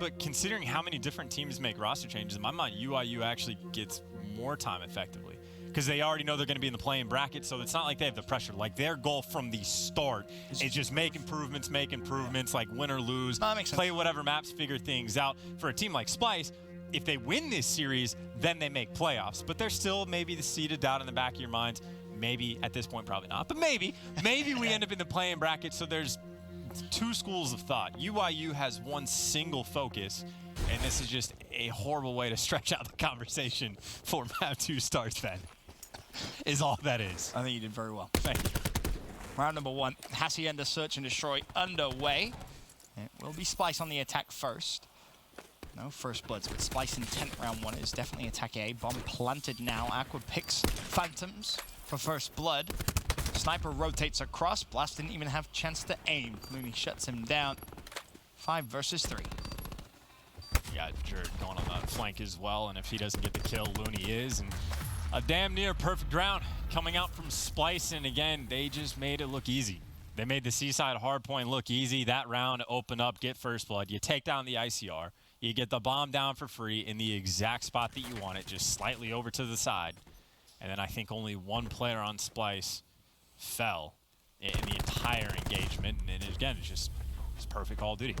But considering how many different teams make roster changes, in my mind, UYU actually gets more time effectively because they already know they're going to be in the play-in bracket, so it's not like they have the pressure. Like, their goal from the start is just make improvements, like win or lose, play whatever maps, figure things out. For a team like Splyce, if they win this series, then they make playoffs. But there's still maybe the seed of doubt in the back of your minds. Maybe, at this point, probably not, but maybe we end up in the play-in bracket, so there's two schools of thought. UYU has one single focus, and this is just a horrible way to stretch out the conversation for Map 2 starts, Ben. Is all that is. I think you did very well. Thank you. Round number 1, Hacienda Search and Destroy underway. It will be Splyce on the attack first. No first bloods, but Splyce intent round 1 is definitely attack A. Bomb planted now. Aqua picks Phantoms for first blood. Sniper rotates across. Blast didn't even have a chance to aim. Looney shuts him down. 5 versus 3. You got Jared going on the flank as well, and if he doesn't get the kill, Looney is. And a damn near perfect round coming out from Splyce, and again, they just made it look easy. They made the Seaside hardpoint look easy. That round, open up, get first blood. You take down the ICR. You get the bomb down for free in the exact spot that you want it, just slightly over to the side. And then I think only one player on Splyce fell in the entire engagement. And again, it's perfect Call of Duty.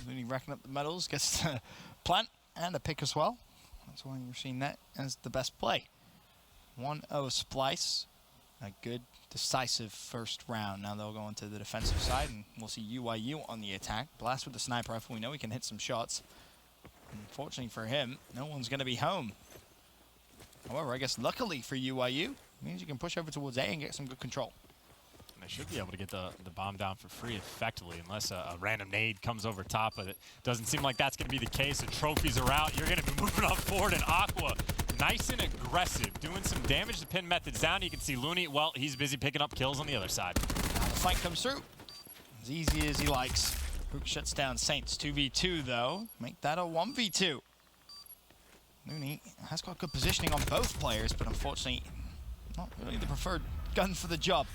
Looney racking up the medals, gets to plant and a pick as well. That's why you're seeing that as the best play. 1-0 Splyce. A good, decisive first round. Now they'll go into the defensive side, and we'll see UYU on the attack. Blast with the sniper rifle. We know he can hit some shots. Unfortunately for him, no one's going to be home. However, I guess luckily for UYU, it means you can push over towards A and get some good control. And they should be able to get the bomb down for free effectively, unless a random nade comes over top, but it doesn't seem like that's going to be the case. The trophies are out. You're going to be moving up forward, and Aqua, nice and aggressive, doing some damage to pin methods down. You can see Looney, well, he's busy picking up kills on the other side. Now the fight comes through as easy as he likes. Hook shuts down Saints. 2v2, though. Make that a 1v2. Looney has got good positioning on both players, but unfortunately, not really the preferred gun for the job.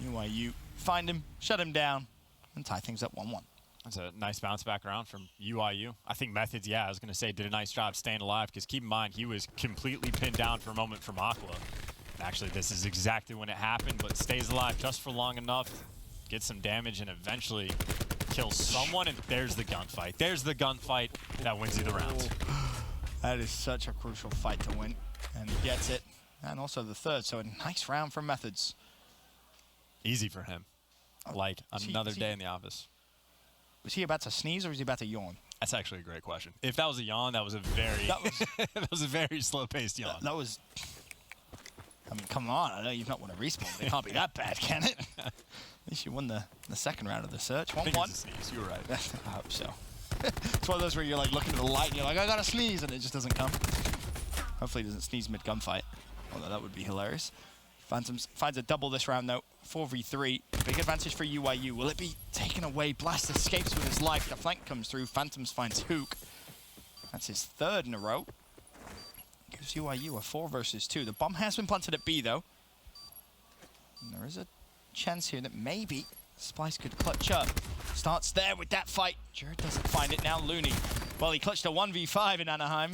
UYU find him, shut him down, and tie things up 1-1. That's a nice bounce back around from UYU. I think Methods, yeah, I was going to say, did a nice job staying alive, because keep in mind, he was completely pinned down for a moment from Aqua. Actually, this is exactly when it happened, but stays alive just for long enough, gets some damage, and eventually kills someone, and there's the gunfight. There's the gunfight that wins you the round. That is such a crucial fight to win, and he gets it. And also the third, so a nice round from Methods. Easy for him. Like another day in the office. Was he about to sneeze or was he about to yawn? That's actually a great question. If that was a yawn, that was a very that was a very slow-paced yawn. That was, I mean, come on. I know you've not won a respawn, but it can't be that bad, can it? At least you won the second round of the search. 1-1. I sneeze. You were right. I hope so. It's one of those where you're like looking at the light and you're like, I gotta sneeze, and it just doesn't come. Hopefully he doesn't sneeze mid-gunfight, although that would be hilarious. Phantoms finds a double this round, though. 4v3. Big advantage for UYU. Will it be taken away? Blast escapes with his life. The flank comes through. Phantoms finds Hook. That's his third in a row. Gives UYU a 4 versus 2. The bomb has been planted at B, though. And there is a chance here that maybe Splyce could clutch up. Starts there with that fight. Jared doesn't find it now. Looney. Well, he clutched a 1v5 in Anaheim.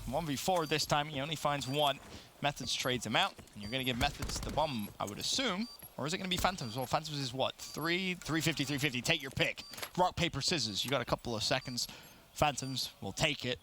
1v4 this time. He only finds 1. Methods trades him out, and you're going to give Methods the bomb, I would assume. Or is it going to be Phantoms? Well, Phantoms is what? 350, 350. Take your pick. Rock, paper, scissors. You got a couple of seconds. Phantoms will take it.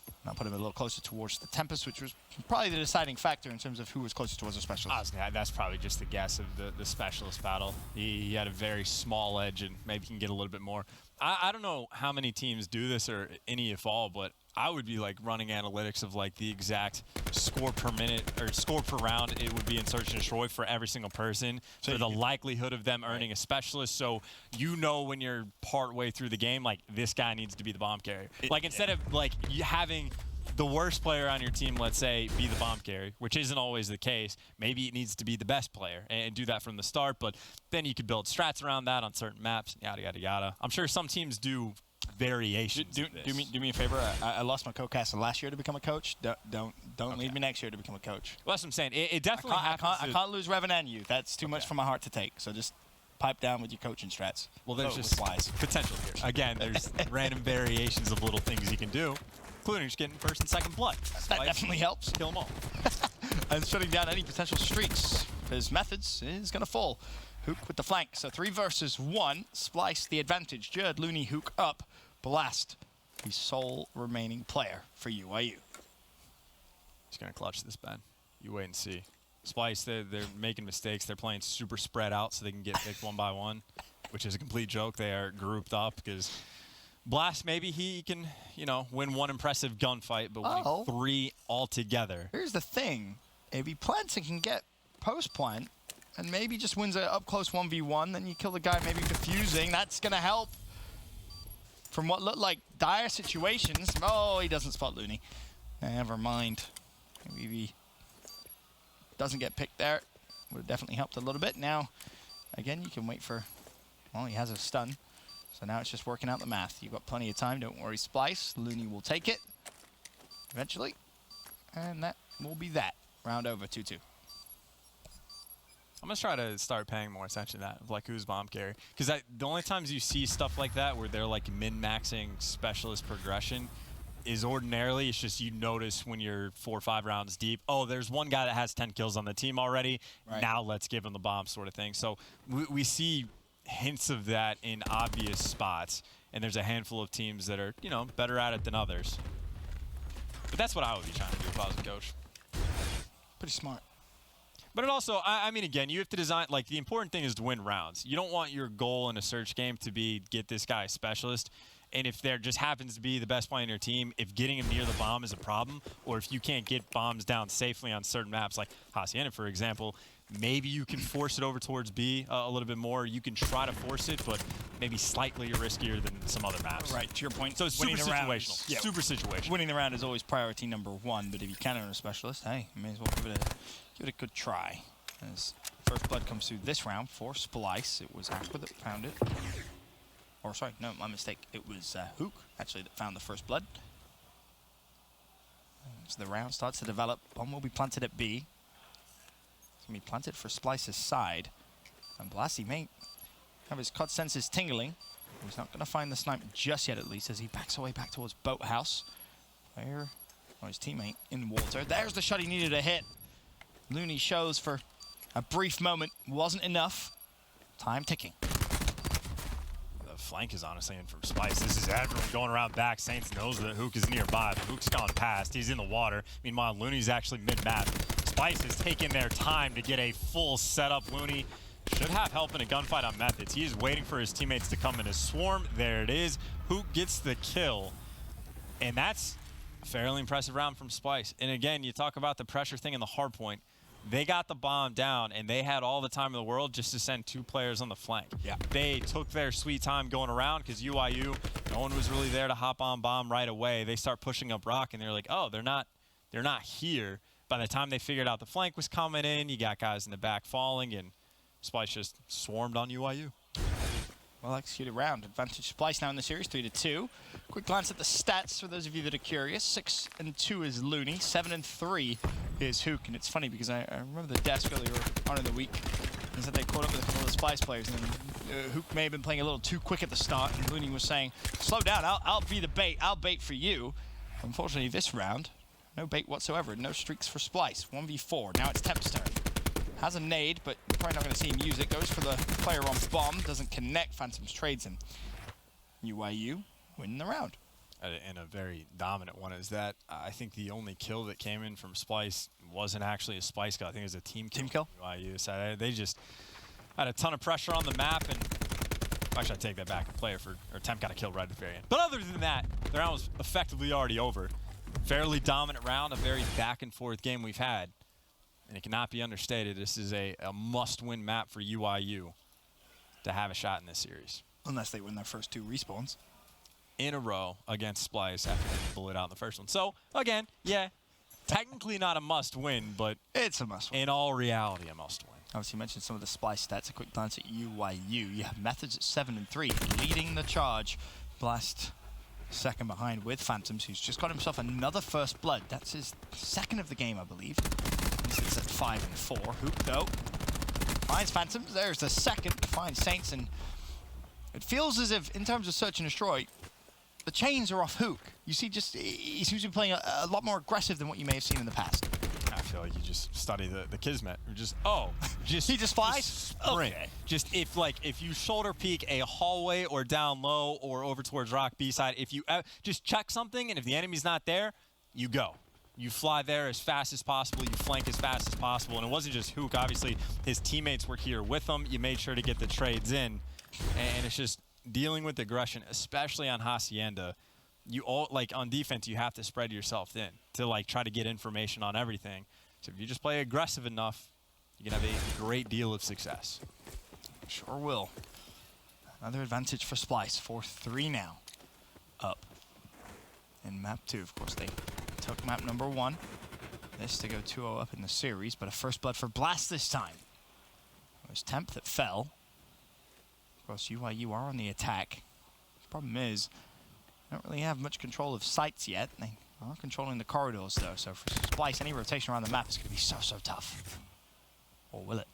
And I'll put him a little closer towards the Tempest, which was probably the deciding factor in terms of who was closer towards the Specialist. That's probably just the guess of the Specialist battle. He had a very small edge, and maybe he can get a little bit more. I don't know how many teams do this, or any if all, but I would be like running analytics of like the exact score per minute or score per round it would be in Search and Destroy for every single person, so for the likelihood of them earning a Specialist. So you know when you're part way through the game, like this guy needs to be the bomb carrier. Like instead of like you having the worst player on your team, let's say, be the bomb carrier, which isn't always the case. Maybe it needs to be the best player and do that from the start, but then you could build strats around that on certain maps, yada, yada, yada. I'm sure some teams do variations of this. Do me a favor. I lost my co-caster last year to become a coach. Don't leave me next year to become a coach. Well, that's what I'm saying. It definitely happens. I can't lose Revan and you. That's too much for my heart to take. So just pipe down with your coaching strats. Well, there's With just Splyce. potential here. Again, there's random variations of little things you can do, including just getting first and second blood. That definitely helps. Kill them all. And shutting down any potential streaks. His methods is going to fall. Hook with the flank. So 3 versus 1. Splyce the advantage. Jerd, Looney, Hook up. Blast, the sole remaining player for UYU. He's going to clutch this, Ben. You wait and see. Splyce, they're making mistakes. They're playing super spread out so they can get picked one by one, which is a complete joke. They are grouped up because Blast, maybe he can, you know, win one impressive gunfight, but winning 3 altogether. Here's the thing. If he plants and can get post-plant, and maybe just wins an up-close 1v1, then you kill the guy maybe defusing. That's going to help. From what looked like dire situations. Oh, he doesn't spot Looney. Never mind. Maybe he doesn't get picked there. Would have definitely helped a little bit. Now, again, you can wait for... Well, he has a stun. So now it's just working out the math. You've got plenty of time. Don't worry, Splyce. Looney will take it eventually. And that will be that. Round over, 2-2. I'm going to try to start paying more attention to that, like who's bomb carry. Because the only times you see stuff like that where they're like min-maxing specialist progression is ordinarily, it's just you notice when you're 4 or 5 rounds deep, oh, there's one guy that has 10 kills on the team already, right. Now let's give him the bomb sort of thing. So we see hints of that in obvious spots, and there's a handful of teams that are, you know, better at it than others. But that's what I would be trying to do if I was a coach. Pretty smart. But it also, I mean, again, you have to design, like, the important thing is to win rounds. You don't want your goal in a search game to be get this guy a specialist. And if there just happens to be the best player in your team, if getting him near the bomb is a problem, or if you can't get bombs down safely on certain maps, like Hacienda, for example, maybe you can force it over towards B a little bit more. You can try to force it, but maybe slightly riskier than some other maps. Right, to your point. So it's super situational. Yeah, super situational. Winning the round is always priority number 1, but if you can earn a specialist, hey, you may as well give it a good try. As first blood comes through this round for Splyce. It was Aqua that found it. Or sorry, no, my mistake. It was Hook, actually, that found the first blood. So the round starts to develop. Bomb will be planted at B. It's going to be planted for Splyce's side. And Blasty may have his COD senses tingling. He's not going to find the sniper just yet, at least, as he backs away back towards Boathouse. Where? Oh, his teammate in water. There's the shot he needed to hit. Looney shows for a brief moment. Wasn't enough. Time ticking. The flank is honestly in from Splyce. This is everyone going around back. Saints knows that Hook is nearby, but Hook's gone past. He's in the water. Meanwhile, Looney's actually mid-map. Splyce has taken their time to get a full setup. Looney should have help in a gunfight on methods. He is waiting for his teammates to come in a swarm. There it is. Hook gets the kill. And that's a fairly impressive round from Splyce. And again, you talk about the pressure thing and the hard point. They got the bomb down, and they had all the time in the world just to send 2 players on the flank. Yeah. They took their sweet time going around because UYU, no one was really there to hop on bomb right away. They start pushing up rock, and they're like, oh, they're not here. By the time they figured out the flank was coming in, you got guys in the back falling, and Splyce just swarmed on UYU. Well executed round. Advantage Splyce now in the series, 3-2. Quick glance at the stats for those of you that are curious. 6-2 is Looney, 7-3 is Hook. And it's funny because I remember the desk earlier on in the week. Is that they caught up with a couple of the Splyce players, and Hook may have been playing a little too quick at the start, and Looney was saying, slow down, I'll be the bait, I'll bait for you. Unfortunately, this round, no bait whatsoever, no streaks for Splyce. 1v4, now it's Temp's turn. Has a nade, but you're probably not going to see him use it. Goes for the player on bomb, doesn't connect. Phantoms trades him. UYU winning the round. And a very dominant one is that I think the only kill that came in from Splyce wasn't actually a Splyce kill. I think it was a team kill. UYU. So they just had a ton of pressure on the map, and actually I take that back. Temp got a kill right at the very end. But other than that, the round was effectively already over. Fairly dominant round, a very back and forth game we've had. And it cannot be understated, this is a must-win map for UYU to have a shot in this series. Unless they win their first 2 respawns. In a row against Splyce after they bullet out in the first one. So, again, yeah, technically not a must-win, but it's a must-win. In all reality, a must-win. Obviously, you mentioned some of the Splyce stats. A quick glance at UYU. You have Methods at 7-3, leading the charge. Blast second behind with Phantoms, who's just got himself another first blood. That's his second of the game, I believe. He's at 5-4. Hook, though, Finds Phantoms. There's the second. Finds Saints, and it feels as if, in terms of search and destroy, the chains are off Hook. You see, he seems to be playing a lot more aggressive than what you may have seen in the past. I feel like you just study the Kismet. You're just he just flies. Just sprint. Okay. Just if you shoulder peek a hallway or down low or over towards Rock B side, if you just check something, and if the enemy's not there, you go. You fly there as fast as possible. You flank as fast as possible. And it wasn't just Hook. Obviously, his teammates were here with him. You made sure to get the trades in, and it's just dealing with aggression, especially on Hacienda. On defense, you have to spread yourself thin to try to get information on everything. So if you just play aggressive enough, you can have a great deal of success. Sure will. Another advantage for Splyce. 4-3 now. Up. In map 2, of course, they took map number 1. This to go 2-0 up in the series, but a first blood for Blast this time. It was Temp that fell. Of course, UYU are on the attack. Problem is, they don't really have much control of sites yet. They are controlling the corridors, though, so for Splyce, any rotation around the map is going to be so tough. Or will it?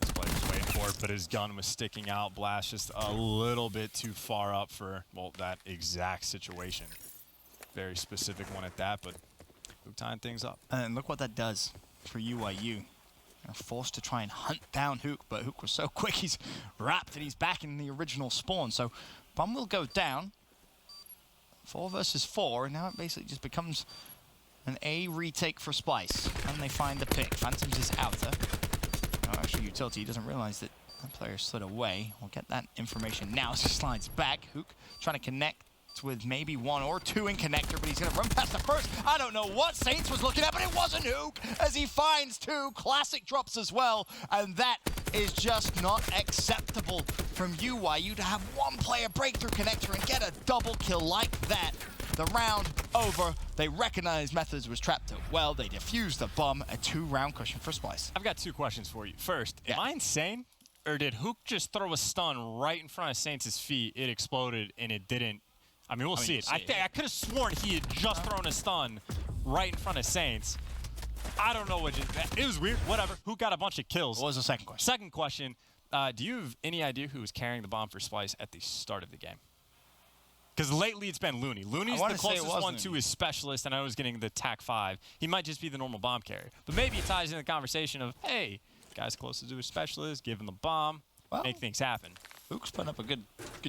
This player was waiting for it, but his gun was sticking out. Blast just a little bit too far up for, well, that exact situation. Very specific one at that, but Hook tying things up. And look what that does for UYU. They're forced to try and hunt down Hook, but Hook was so quick, he's wrapped and he's back in the original spawn. So Bomb will go down. 4 versus 4, and now it basically just becomes an A retake for Splyce. And they find the pick. Phantoms is outer. Oh, actually, Utility doesn't realize that that player slid away. We'll get that information now as he slides back. Hook trying to connect with maybe 1 or 2 in connector, but he's going to run past the first. I don't know what Saints was looking at, but it wasn't Hook, as he finds 2 classic drops as well, and that is just not acceptable from UYU to have 1 player break through connector and get a double kill like that. The round over. They recognized Methods was trapped well. They defused the bomb. A 2-round cushion for Splyce. I've got 2 questions for you. First, am I insane? Or did Hook just throw a stun right in front of Saints' feet? It exploded and it didn't. I mean, we'll see it. I could have sworn he had just thrown a stun right in front of Saints. I don't know what it was weird. Whatever. Hook got a bunch of kills. What was the second question? Second question. Do you have any idea who was carrying the bomb for Splyce at the start of the game? Because lately it's been Looney. Looney's the closest one to his specialist, and I know he's getting the TAC 5. He might just be the normal bomb carrier. But maybe it ties in the conversation of, hey, guy's closest to his specialist, give him the bomb, make things happen. Hook's putting up a good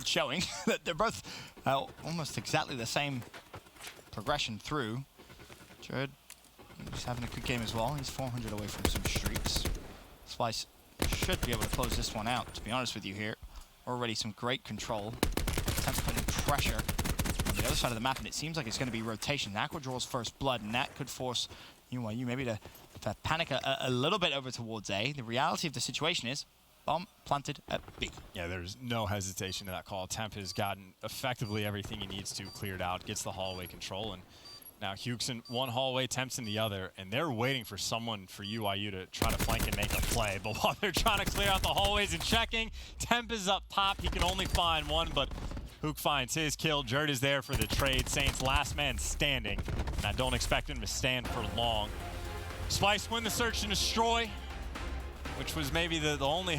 showing. They're both almost exactly the same progression through. Jared, he's having a good game as well. He's 400 away from some streaks. Splyce should be able to close this one out, to be honest with you here. Already some great control. Attempts putting pressure on the other side of the map, and it seems like it's going to be rotation. Aqua draws first blood, and that could force UYU maybe to panic a little bit over towards A. The reality of the situation is bomb planted at B. Yeah, there's no hesitation to that call. Temp has gotten effectively everything he needs to cleared out, gets the hallway control, and now Hook's in one hallway, Temp's in the other, and they're waiting for someone for UYU to try to flank and make a play. But while they're trying to clear out the hallways and checking, Temp is up top. He can only find 1, but Hook finds his kill. Jerd is there for the trade. Saints last man standing, and I don't expect him to stand for long. Splyce win the search and destroy, which was maybe the only